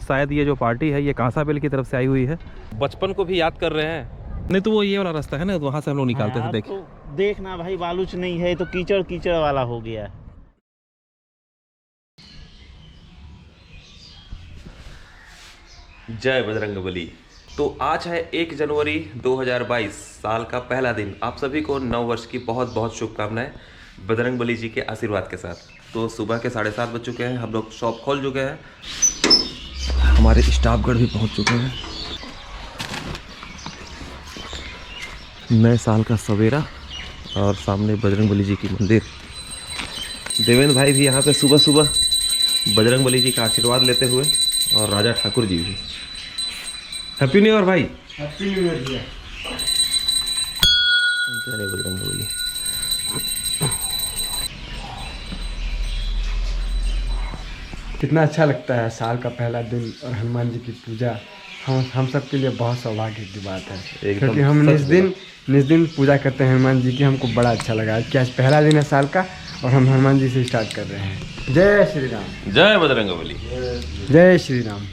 शायद ये जो पार्टी है ये कांसाबेल की तरफ से आई हुई है। बचपन को भी याद कर रहे हैं। नहीं तो वो ये वाला रास्ता है ना, वहाँ से हम लोग निकालते थे। देख तो देखना भाई, बालूच नहीं है तो कीचड़ कीचड़ वाला हो गया है। जय बजरंगबली। तो आज है 1 जनवरी 2022, साल का पहला दिन। आप सभी को नव वर्ष की बहुत बहुत शुभकामनाएं बजरंगबली जी के आशीर्वाद के साथ। तो सुबह के 7:30 बज चुके हैं, हम लोग शॉप खोल चुके हैं, हमारे स्टाफगढ़ भी पहुंच चुके हैं। नए साल का सवेरा और सामने बजरंगबली जी की मंदिर। देवेंद्र भाई भी यहाँ पे सुबह सुबह बजरंगबली जी का आशीर्वाद लेते हुए, और राजा ठाकुर जी भी। हैप्पी न्यू ईयर भाई। हैप्पी न्यू ईयर भैया। जय बजरंगबली। कितना अच्छा लगता है साल का पहला दिन और हनुमान जी की पूजा। हम सब के लिए बहुत सौभाग्य की बात है, क्योंकि हम निस दिन पूजा करते हैं हनुमान जी की। हमको बड़ा अच्छा लगा कि आज पहला दिन है साल का और हम हनुमान जी से स्टार्ट कर रहे हैं। जय श्री राम। जय बजरंगबली। जय श्री राम।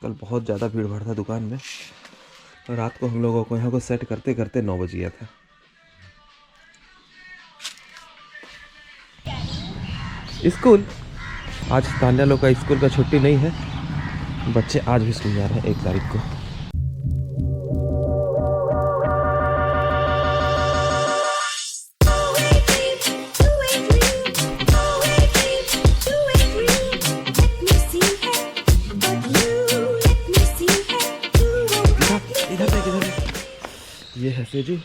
कल बहुत ज़्यादा भीड़ भाड़ था दुकान में। रात को हम लोगों को यहाँ को सेट करते करते 9 बज गया था। स्कूल आज तान्या लोग का स्कूल का छुट्टी नहीं है, बच्चे आज भी स्कूल जा रहे हैं 1 तारीख को। ये है सेजू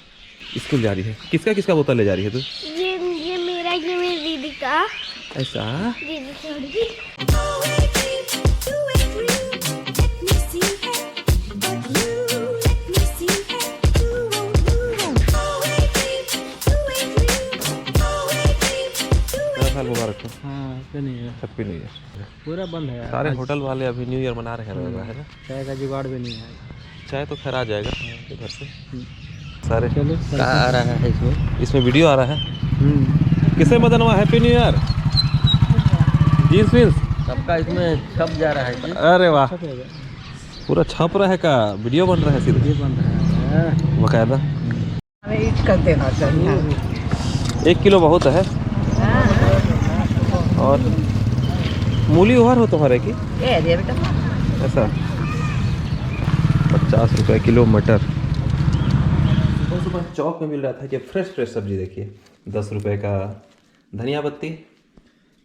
स्कूल जा रही है। किसका किसका बोतल ले जा रही है तू? ये मेरा, ये मेरी दीदी का। ऐसा दीदी छोड़ी। साल मुबारक हो। हाँ, हैप्पी न्यू ईयर। पूरा बंद है। सारे होटल वाले अभी न्यू ईयर मना रहे हैं, लग रहा है ना। चाय का जुगाड़ भी नहीं है। चाय तो खैर आ जाएगा इधर से। सारे चलो आ रहा है इसमें वीडियो आ रहा है। किसे मदन हुआ हैप्पी न्यू ईयर। जींस वींस सबका इसमें छप जा रहा है। अरे वाह, पूरा छप रहा है का वीडियो बन रहा है सीधे बन रहा है बकायदा। कर देना चाहिए। 1 किलो बहुत है। और मूली उहार हो तुम्हारे की ऐसा 50 रुपये किलो मटर। सुबह चौक में मिल रहा था कि फ्रेश सब्जी। देखिए 10 रुपये का धनिया पत्ती,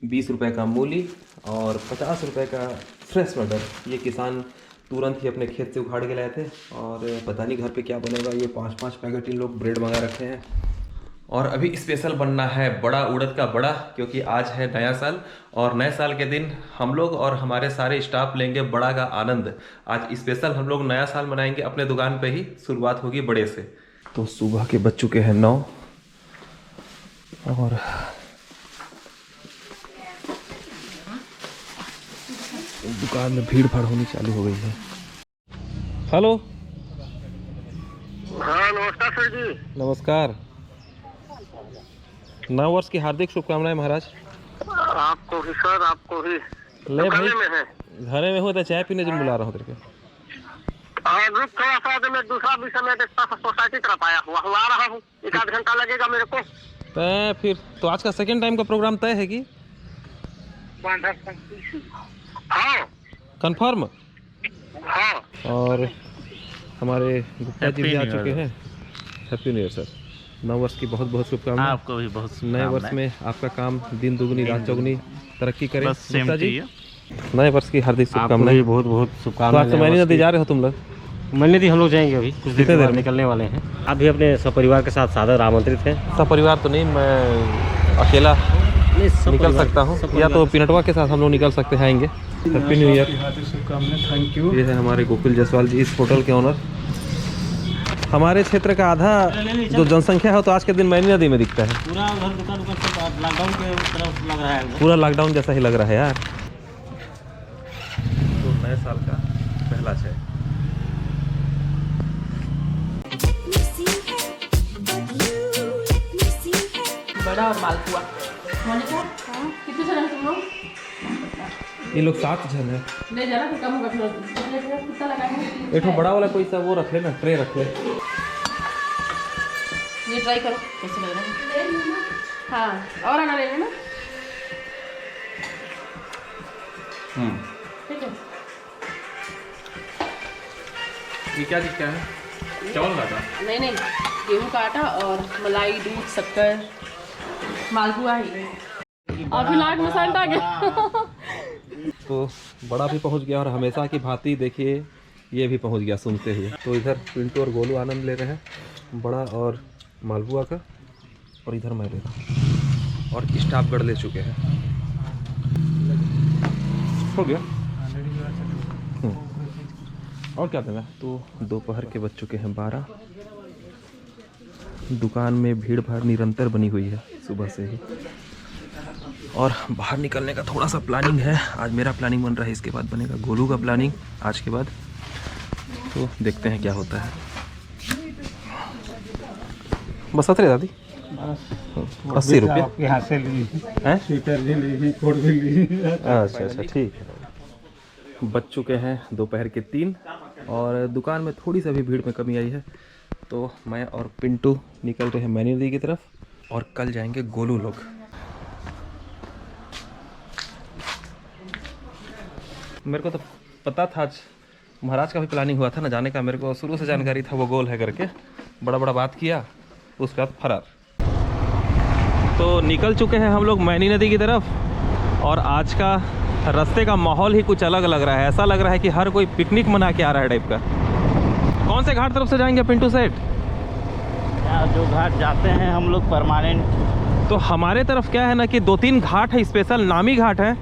20 रुपये का मूली और 50 रुपये का फ्रेश मटर। ये किसान तुरंत ही अपने खेत से उखाड़ के लाए थे, और पता नहीं घर पे क्या बनेगा। ये 5-5 पैकेट इन लोग ब्रेड मंगा रखे हैं। और अभी स्पेशल बनना है बड़ा उड़द का बड़ा, क्योंकि आज है नया साल, और नए साल के दिन हम लोग और हमारे सारे स्टाफ लेंगे बड़ा का आनंद। आज स्पेशल हम लोग नया साल मनाएंगे अपने दुकान पे ही। शुरुआत होगी बड़े से। तो सुबह के बज चुके हैं 9 और दुकान में भीड़ भाड़ होनी चालू हो गई है। हेलो। हाँ नमस्कार सर जी। नमस्कार। नव वर्ष की हार्दिक शुभकामनाएं महाराज। आपको भी सर, आपको भी। ले भाई, में है घरे में हूँ तो चाय पीने जो बुला रहा हूँ तेरे को। रुक थोड़ा सा, मैं दूसरा विषय में सोसाइटी तरफ आया हुआ हूँ, आ रहा हूँ। 1 घंटा लगेगा मेरे को। तय फिर तो आज का सेकंड टाइम का प्रोग्राम तय है कि हाँ कंफर्म? हाँ। और हमारे गुप्ता जी भी आ चुके हैं। Happy new year sir. नव वर्ष की बहुत बहुत शुभकामनाएं। आपको भी बहुत नए वर्ष में आपका काम दिन दुगनी रात चौगुनी तरक्की करे। बस same Gupta to ji you. नए वर्ष की हार्दिक आपको शुभकामनाएं। भी बहुत बहुत तो शुभकामनाएं। आज तो मैंने नदी जा रहे हो तुम लोग? मिलने दी हम लोग जाएंगे अभी कुछ देर बाद, निकलने वाले हैं। आप भी अपने सपरिवार के साथ सादर आमंत्रित हैं। सब परिवार तो नहीं, मैं अकेला निकल सकता हूँ, या तो पिनटवा के साथ हम लोग निकल सकते हैं, आएंगे। Happy new year. Thank you. ये है हमारे गोकुल जायसवाल जी, इस होटल के ऑनर। हमारे क्षेत्र का आधा जो जनसंख्या है तो आज के दिन मैनी नदी में दिखता है। पूरा उधर दुकान सब लॉकडाउन के तरफ लग रहा है। पूरा लॉकडाउन जैसा ही लग रहा है यार। तो नए साल का पहला चाय। बड़ा और मालपुआ। मोनिका कितने जन है तुम लोग? ये लोग 7 जन है। ले जाना फिर कम होगा, फिर कितना लगाएंगे? एक तो बड़ा वाला कोई सा वो रख ले ना, ट्रे रख ले। ये ट्राई करो कैसे लग रहा है। हाँ और आना ले लेना। ठीक है। ये क्या चीज़ क्या है? चावल का आटा? नहीं नहीं, गेहूं का आटा और मलाई, दूध, शक्कर, मालपुआ है। और फिर लाट में संट आ गया। तो बड़ा भी पहुंच गया और हमेशा की भांति देखिए ये भी पहुंच गया सूंघते हुए। तो इधर पिंटू और गोलू आनंद ले रहे हैं बड़ा और मालपुआ का, और इधर मैं ले रहा हूँ, और स्टाफगढ़ ले चुके हैं। हो गया। और क्या देना? तो दोपहर के बज चुके हैं 12। दुकान में भीड़ भाड़ निरंतर बनी हुई है सुबह से ही, और बाहर निकलने का थोड़ा सा प्लानिंग है। आज मेरा प्लानिंग बन रहा है, इसके बाद बनेगा गोलू का प्लानिंग आज के बाद। तो देखते हैं क्या होता है। बस अतरे दादी 80 रुपये आपके हाथ से ली हैं? स्वेटर भी ली, कोट भी ली। अच्छा अच्छा ठीक है। बज चुके हैं दोपहर के 3 और दुकान में थोड़ी सी अभी भीड़ में कमी आई है। तो मैं और पिंटू निकल रहे हैं मैनी नदी की तरफ, और कल जाएंगे गोलू लोग। मेरे को तो पता था आज महाराज का भी प्लानिंग हुआ था ना जाने का, मेरे को शुरू से जानकारी था वो गोल है करके। बड़ा बड़ा बात किया, उसके बाद फरार। तो निकल चुके हैं हम लोग मैनी नदी की तरफ, और आज का रास्ते का माहौल ही कुछ अलग लग रहा है। ऐसा लग रहा है कि हर कोई पिकनिक मना के आ रहा है टाइप का। कौन से घाट तरफ से जाएंगे पिंटू सेठ? जो घाट जाते हैं हम लोग परमानेंट। तो हमारे तरफ क्या है ना कि 2-3 घाट है स्पेशल, नामी घाट है,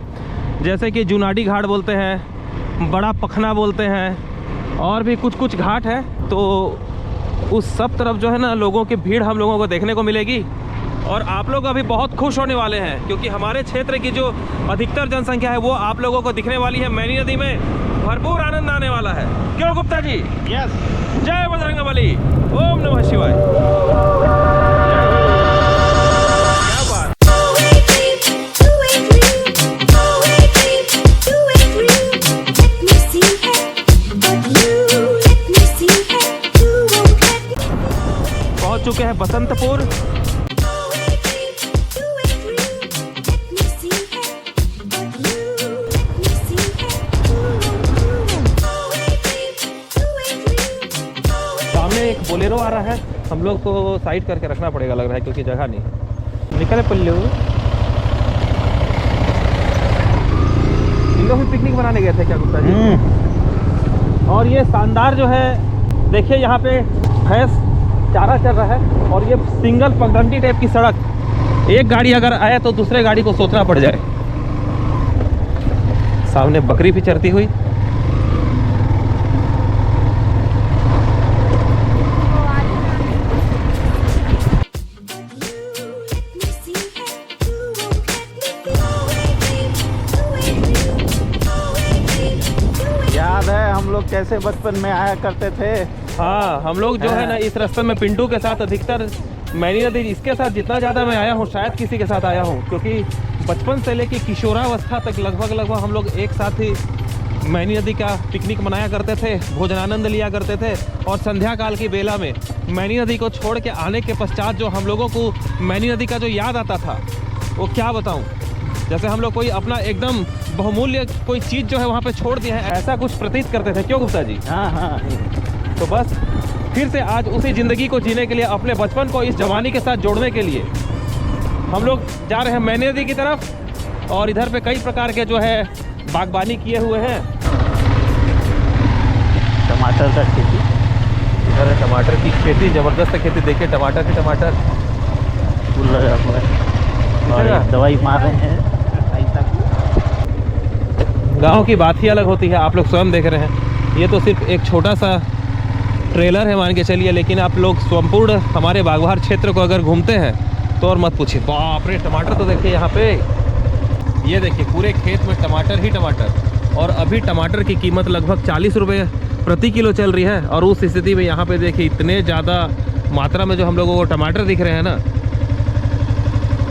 जैसे कि जुनाडी घाट बोलते हैं, बड़ा पखना बोलते हैं, और भी कुछ कुछ घाट है। तो उस सब तरफ जो है ना लोगों की भीड़ हम लोगों को देखने को मिलेगी, और आप लोग अभी बहुत खुश होने वाले हैं क्योंकि हमारे क्षेत्र की जो अधिकतर जनसंख्या है वो आप लोगों को दिखने वाली है। मैनी नदी में भरपूर आनंद आने वाला है। क्यों गुप्ता जी? यस। जय बजरंगबली, ओम नमः शिवाय। क्या बात। पहुंच चुके हैं बसंतपुर। एक बोलेरो आ रहा है, हम लोग को साइड करके रखना पड़ेगा लग रहा है क्योंकि जगह नहीं। निकले पल्लू, इन लोग भी पिकनिक मनाने गए थे क्या गुप्ता जी? और ये शानदार जो है देखिए, यहाँ पे भैंस चारा चल रहा है, और ये सिंगल पगडंडी टाइप की सड़क। एक गाड़ी अगर आए तो दूसरे गाड़ी को सोचना पड़ जाए। सामने बकरी भी चरती हुई। हम लोग कैसे बचपन में आया करते थे। हाँ, हम लोग जो है ना इस रास्ते में पिंटू के साथ अधिकतर मैनी नदी, इसके साथ जितना ज़्यादा मैं आया हूँ शायद किसी के साथ आया हूँ, क्योंकि बचपन से लेके किशोरावस्था तक लगभग हम लोग एक साथ ही मैनी नदी का पिकनिक मनाया करते थे, भोजनानंद लिया करते थे। और संध्या काल की बेला में मैनी नदी को छोड़ के आने के पश्चात जो हम लोगों को मैनी नदी का जो याद आता था वो क्या बताऊँ। जैसे हम लोग कोई अपना एकदम बहुमूल्य कोई चीज़ जो है वहाँ पे छोड़ दिया है, ऐसा कुछ प्रतीत करते थे। क्यों गुप्ता जी? हाँ हाँ। तो बस फिर से आज उसी ज़िंदगी को जीने के लिए, अपने बचपन को इस जवानी के साथ जोड़ने के लिए हम लोग जा रहे हैं मैनी नदी की तरफ। और इधर पे कई प्रकार के जो है बागबानी किए हुए हैं। टमाटर का खेती, इधर है टमाटर की खेती, ज़बरदस्त खेती। देखिए टमाटर के टमाटर फूल लगा हुआ है, और दवाई मार रहे हैं। गांव की बात ही अलग होती है, आप लोग स्वयं देख रहे हैं। ये तो सिर्फ एक छोटा सा ट्रेलर है मान के चलिए, लेकिन आप लोग संपूर्ण हमारे बागवार क्षेत्र को अगर घूमते हैं तो और मत पूछिए। बाप रे, टमाटर तो देखिए यहाँ पे, ये देखिए पूरे खेत में टमाटर ही टमाटर। और अभी टमाटर की कीमत लगभग 40 रुपये प्रति किलो चल रही है। और उस स्थिति में यहाँ पे देखिए इतने ज़्यादा मात्रा में जो हम लोगों को टमाटर दिख रहे हैं ना,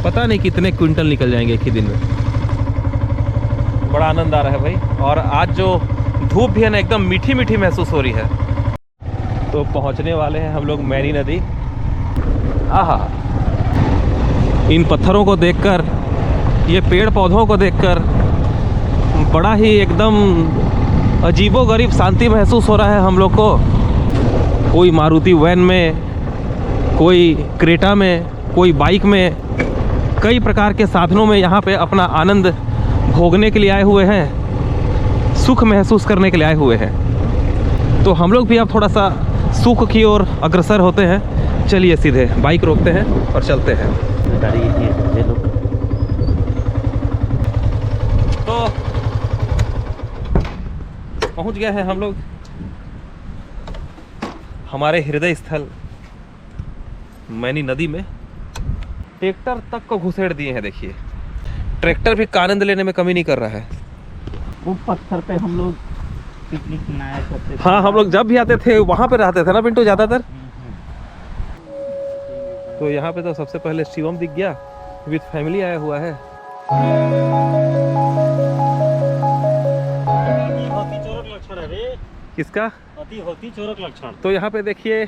पता नहीं कितने क्विंटल निकल जाएंगे एक ही दिन में। बड़ा आनंद आ रहा है भाई। और आज जो धूप भी है ना एकदम मीठी मीठी महसूस हो रही है। तो पहुंचने वाले हैं हम लोग मैनी नदी। आहा, इन पत्थरों को देखकर, ये पेड़ पौधों को देखकर बड़ा ही एकदम अजीबोगरीब शांति महसूस हो रहा है हम लोग को। कोई मारुति वैन में, कोई क्रेटा में, कोई बाइक में, कई प्रकार के साधनों में यहाँ पे अपना आनंद भोगने के लिए आए हुए हैं, सुख महसूस करने के लिए आए हुए हैं। तो हम लोग भी अब थोड़ा सा सुख की ओर अग्रसर होते हैं। चलिए सीधे बाइक रोकते हैं और चलते हैं। गाड़ी ये लोग तो पहुंच गए हैं हम लोग हमारे हृदय स्थल मैनी नदी में। ट्रैक्टर तक को घुसेड़ दिए हैं। देखिए, ट्रैक्टर भी आनंद लेने में कमी नहीं कर रहा है। वो पत्थर पे हम लोग पिकनिक मनाया करते थे। हाँ, हम लोग जब भी आते थे वहां पे रहते थे ना पिंटू ज़्यादातर। तो यहाँ पे तो सबसे पहले शिवम दिख गया, विद फैमिली आया हुआ है। किसका? होती चोरक लक्षण। तो यहाँ पे देखिए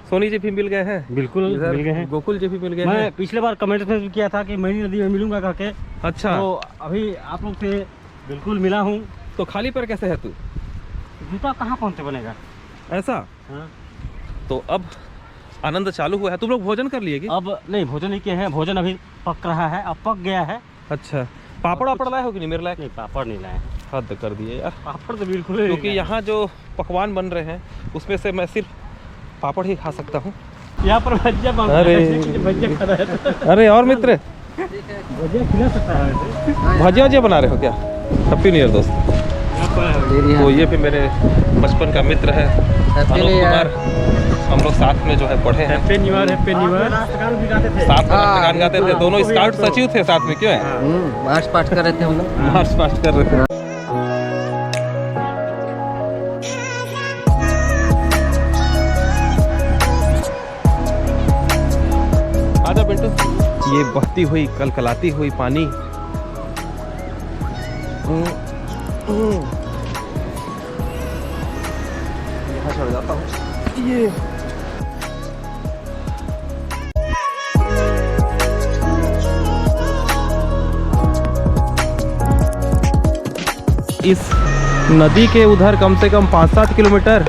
सोनी जी भी मिल गए हैं। बिल्कुल मिल गए हैं। गोकुल जी भी मिल गए मैं हैं। पिछले बार कमेंट में भी किया था कि मैनी नदी में मिलूंगा करके। अच्छा, तो अभी आप लोग से बिल्कुल मिला हूँ। तो खाली पैर कैसे है तू? जूता कहाँ पहुँचते बनेगा ऐसा? हाँ। तो अब आनंद चालू हुआ है। तुम लोग भोजन कर लिए? अब नहीं, भोजन नहीं किए हैं। भोजन अभी पक रहा है, अब पक गया है। अच्छा, पापड़ वापड़ लाए हो कि नहीं? मेरे लायक नहीं, पापड़ नहीं लाए हैं। हद कर दिए यार। पापड़ तो बिल्कुल नहीं क्योंकि लाए। यहाँ जो पकवान बन रहे हैं उसमें से मैं सिर्फ पापड़ ही खा सकता हूँ। यहाँ पर भजिया बन रहा है। भजिया खा रहा है। अरे और मित्र, भजिया खिला सकता है। भजिया वजिया बना रहे हो क्या? हैप्पी न्यू ईयर दोस्त। तो ये भी मेरे बचपन का मित्र है अनूप कुमार। हम लोग साथ में जो है पढ़े हैं। Happy new year, happy new year. साथ में गान गाते थे। दोनों स्काउट सचिव थे साथ में। क्यों है? मार्च पास्ट कर रहे थे हम लोग। मार्च पास्ट कर रहे थे। आजा बिंटू। ये बहती हुई कलकलाती हुई पानी यहाँ चढ़ जाता हूँ। ये इस नदी के उधर कम से कम 5-7 किलोमीटर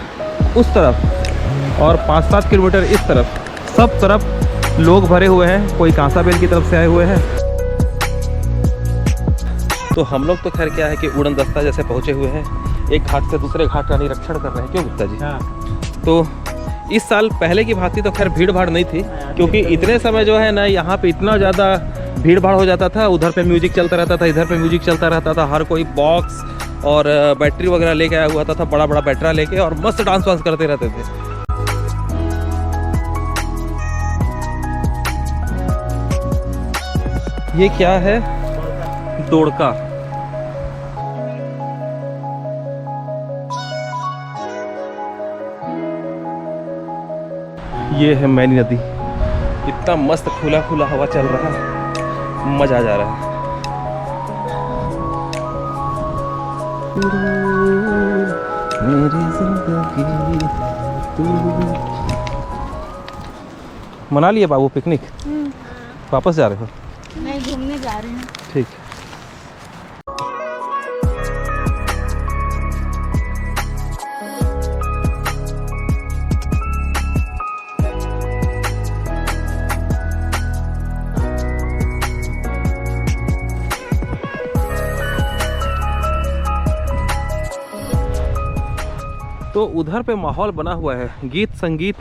उस तरफ और 5-7 किलोमीटर इस तरफ, सब तरफ लोग भरे हुए हैं। कोई कांसाबेल की तरफ से आए हुए हैं। तो हम लोग तो खैर क्या है कि उड़न दस्ता जैसे पहुंचे हुए हैं, एक घाट से दूसरे घाट का निरीक्षण कर रहे हैं। क्यों गुप्ता जी? हाँ। तो इस साल पहले की भांति तो खैर भीड़ भाड़ नहीं थी, क्योंकि इतने समय जो है ना यहाँ पे इतना ज़्यादा भीड़ भाड़ हो जाता था। उधर पे म्यूजिक चलता रहता था, इधर पे म्यूजिक चलता रहता था। हर कोई बॉक्स और बैटरी वगैरह लेके आया हुआ था, बड़ा बड़ा बैटरा लेके, और मस्त डांस वांस करते रहते थे। ये क्या है? दोड़का। ये है मैनी नदी। इतना मस्त खुला खुला हवा चल रहा है, मजा आ जा रहा है। मेरी जिंदगी मना लिए बाबू पिकनिक? वापस जा रहे हो? नहीं, घूमने जा रहे हैं। ठीक। तो उधर पे माहौल बना हुआ है, गीत संगीत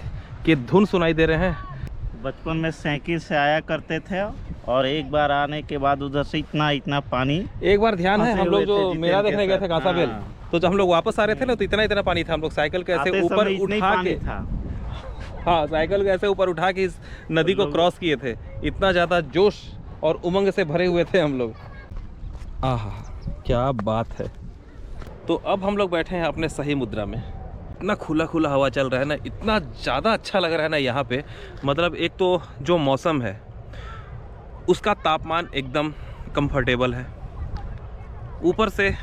के धुन सुनाई दे रहे हैं। बचपन में साइकिल से आया करते थे, और एक बार आने के बाद उधर से इतना पानी। एक बार ध्यान है, फंसे हम लोग हुए थे जो जितेंद्र मेला के देखने गए थे साथ। कांसाबेल, हाँ। तो जब हम लोग वापस आ रहे थे ना तो इतना पानी था। हम लोग साइकिल को ऐसे आते ऊपर समय इतना ही उठा पानी के था। हाँ, साइकिल को ऐसे ऊपर उठा के इस नदी को क्रॉस किए थे। इतना ज़्यादा जोश और उमंग से भरे हुए थे हम लोग। आहा, क्या बात है। तो अब हम लोग बैठे हैं अपने सही मुद्रा में। इतना खुला खुला हवा चल रहा है ना, इतना ज़्यादा अच्छा लग रहा है ना यहाँ पे। मतलब एक तो जो मौसम है उसका तापमान एकदम कंफर्टेबल है। ऊपर से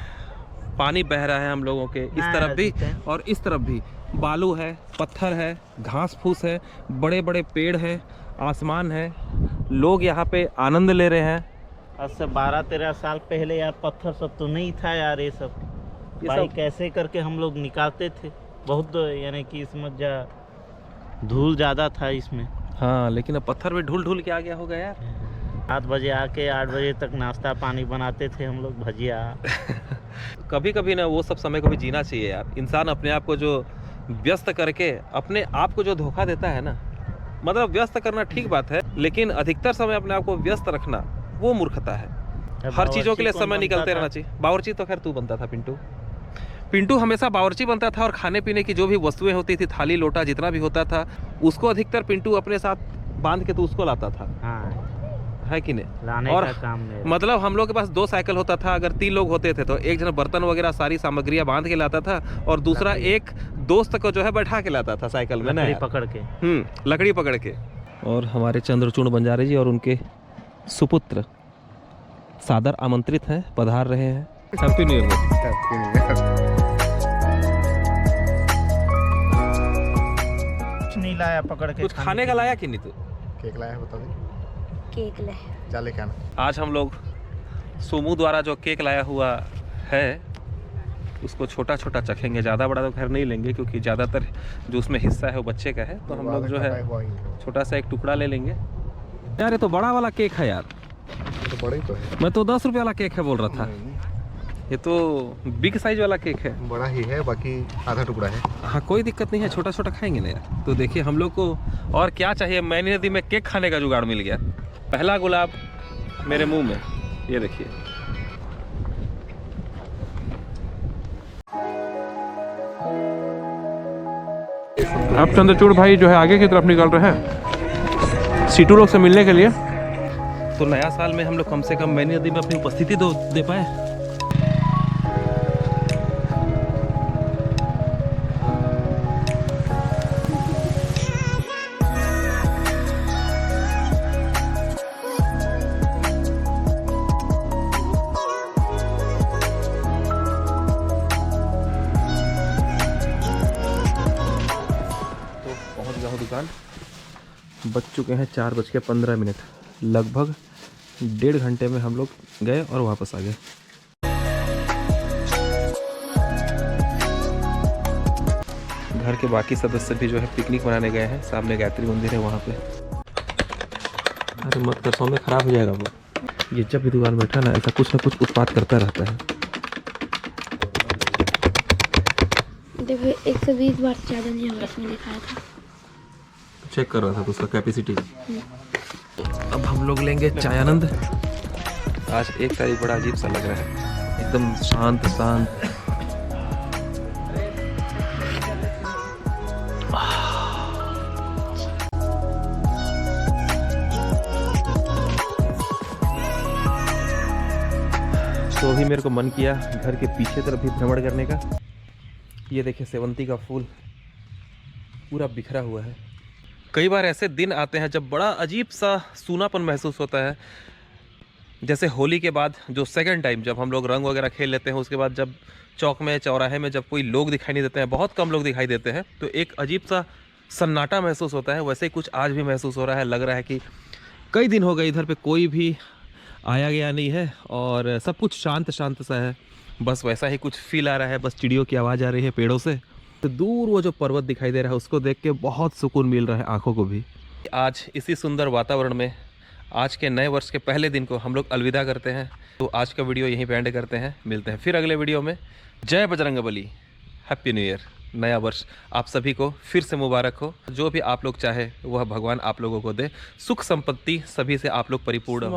पानी बह रहा है हम लोगों के इस तरफ भी और इस तरफ भी, बालू है, पत्थर है, घास फूस है, बड़े बड़े पेड़ हैं, आसमान है, लोग यहाँ पे आनंद ले रहे हैं। आज से 12-13 साल पहले यार पत्थर सब तो नहीं था यार, ये सब भाई कैसे करके हम लोग निकालते थे। बहुत यानी कि इसमें धूल ज़्यादा था इसमें। हाँ, लेकिन अब पत्थर में ढूल ढूल के आ गया होगा यार। 7 बजे आके 8 बजे तक नाश्ता पानी बनाते थे हम लोग, भजिया। कभी कभी ना वो सब समय को भी जीना चाहिए यार। इंसान अपने आप को जो व्यस्त करके अपने आप को जो धोखा देता है ना, मतलब व्यस्त करना ठीक बात है, लेकिन अधिकतर समय अपने आप को व्यस्त रखना वो मूर्खता है। हर चीज़ों के लिए समय निकलते रहना चाहिए। बावर्ची तो खैर तू बनता था पिंटू। पिंटू हमेशा बावर्ची बनता था और खाने पीने की जो भी वस्तुएं होती थी, थाली लोटा जितना भी होता था, उसको अधिकतर पिंटू अपने साथ बांध के तो उसको लाता था। हाँ, है कि नहीं? लाने और का काम नहीं। मतलब हम लोग के पास 2 साइकिल होता था। अगर 3 लोग होते थे तो एक जन बर्तन वगैरह सारी सामग्रियां बांध के लाता था और दूसरा एक दोस्त को जो है बैठा के लाता था साइकिल में, लकड़ी पकड़ के। लकड़ी पकड़ के। और हमारे चंद्रचूड़ बंजारे जी और उनके सुपुत्र सादर आमंत्रित हैं, पधार रहे हैं। Happy new year. कुछ नहीं लाया पकड़ के। कुछ खाने का लाया कि नहीं तू? केक लाया है, बता दे। केक लाया, क्या लेके आना? आज हम लोग सोमू द्वारा जो केक लाया हुआ है उसको छोटा छोटा चखेंगे। ज़्यादा बड़ा तो खैर नहीं लेंगे क्योंकि ज़्यादातर जो उसमें हिस्सा है वो बच्चे का है, तो हम लोग जो है छोटा सा एक टुकड़ा ले लेंगे। यार ये तो बड़ा वाला केक है यार। तो बड़ा ही तो है। मैं तो 10 रुपये वाला केक है बोल रहा था। ये तो बिग साइज वाला केक है। बड़ा ही है, बाकी आधा टुकड़ा है। हाँ, कोई दिक्कत नहीं है, छोटा छोटा खाएंगे ना यार। तो देखिए हम लोग को और क्या चाहिए, मैंने नदी में केक खाने का जुगाड़ मिल गया। पहला गुलाब मेरे मुंह में, ये देखिए। अब चंद्रचूड़ भाई जो है आगे की तरफ निकल रहे हैं सीटू लोग से मिलने के लिए। तो नया साल में हम लोग कम से कम मैनी नदी में अपनी उपस्थिति तो दे पाए। दुकान बज चुके हैं 4:15। लगभग 1.5 घंटे में हम लोग गए और वापस आ गए। घर के बाकी सदस्य भी जो है पिकनिक मनाने गए हैं। सामने गायत्री मंदिर है, वहाँ पे। अरे मत कर, सौ में खराब हो जाएगा वो। ये जब भी दुकान बैठा ना ऐसा कुछ ना कुछ उत्पाद करता रहता है। देखो 120 बार से ज़्यादा नहीं होगा, इसमें दिखाया था। चेक कर रहा था तो उसका कैपेसिटी। अब हम लोग लेंगे चाय आनंद। आज 1 तारीख बड़ा अजीब सा लग रहा है, एकदम शांत शांत। तो अभी मेरे को मन किया घर के पीछे तरफ भी भ्रमण करने का। ये देखिए सेवंती का फूल पूरा बिखरा हुआ है। कई बार ऐसे दिन आते हैं जब बड़ा अजीब सा सूनापन महसूस होता है। जैसे होली के बाद जो सेकंड टाइम जब हम लोग रंग वगैरह खेल लेते हैं, उसके बाद जब चौक में चौराहे में जब कोई लोग दिखाई नहीं देते हैं, बहुत कम लोग दिखाई देते हैं, तो एक अजीब सा सन्नाटा महसूस होता है। वैसे ही कुछ आज भी महसूस हो रहा है। लग रहा है कि कई दिन हो गए इधर पे कोई भी आया गया नहीं है और सब कुछ शांत शांत सा है। बस वैसा ही कुछ फील आ रहा है। बस चिड़ियों की आवाज़ आ रही है पेड़ों से। तो दूर वो जो पर्वत दिखाई दे रहा है उसको देख के बहुत सुकून मिल रहा है आंखों को भी। आज इसी सुंदर वातावरण में आज के नए वर्ष के पहले दिन को हम लोग अलविदा करते हैं। तो आज का वीडियो यहीं पे एंड करते हैं। मिलते हैं फिर अगले वीडियो में। जय बजरंगबली। Happy new year. नया वर्ष आप सभी को फिर से मुबारक हो। जो भी आप लोग चाहे वह भगवान आप लोगों को दे। सुख संपत्ति सभी से आप लोग परिपूर्ण हो।